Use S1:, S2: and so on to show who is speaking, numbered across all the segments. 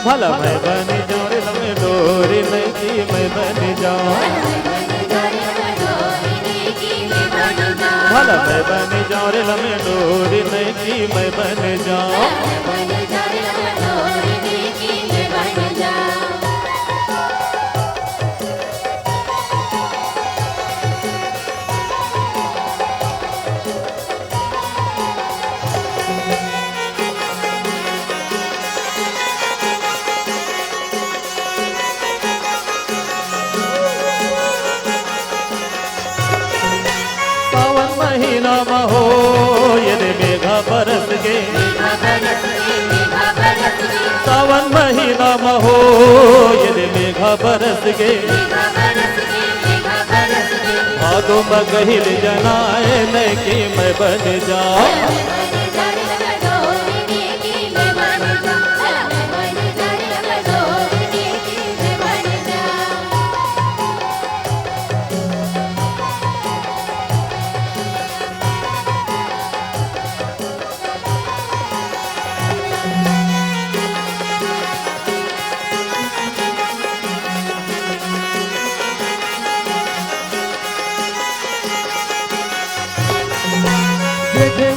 S1: भला मैं बन जाऊं रे लमे डोरी नहीं की मैं बन जाऊं भला मैं बन जाऊं रे लमे डोरी नहीं की मैं बन जाऊं महीना हो यदि मेघा बरस गे सावन महीना हो यदि मेघा बरस गे भादो मगहिल जनाए नहीं कि मैं बन जाऊं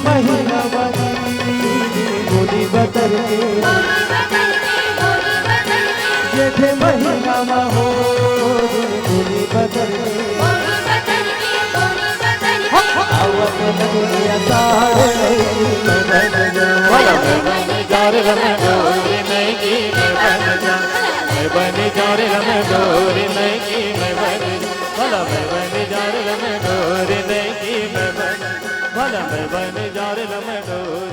S1: महीना गोली बदल के जेठे महीना हो गोली बदल के आवत नदिया तारे मैं बन जाऊं मैं डोरी नहीं की मैं बन जाऊं मैं बन जाऊं रे मैं डोरी नहीं की मैं बन भला मैं बन जाऊं रे मैं डोरी नहीं की मैं बन भला मैं बन जाऊं रे मैं डोरी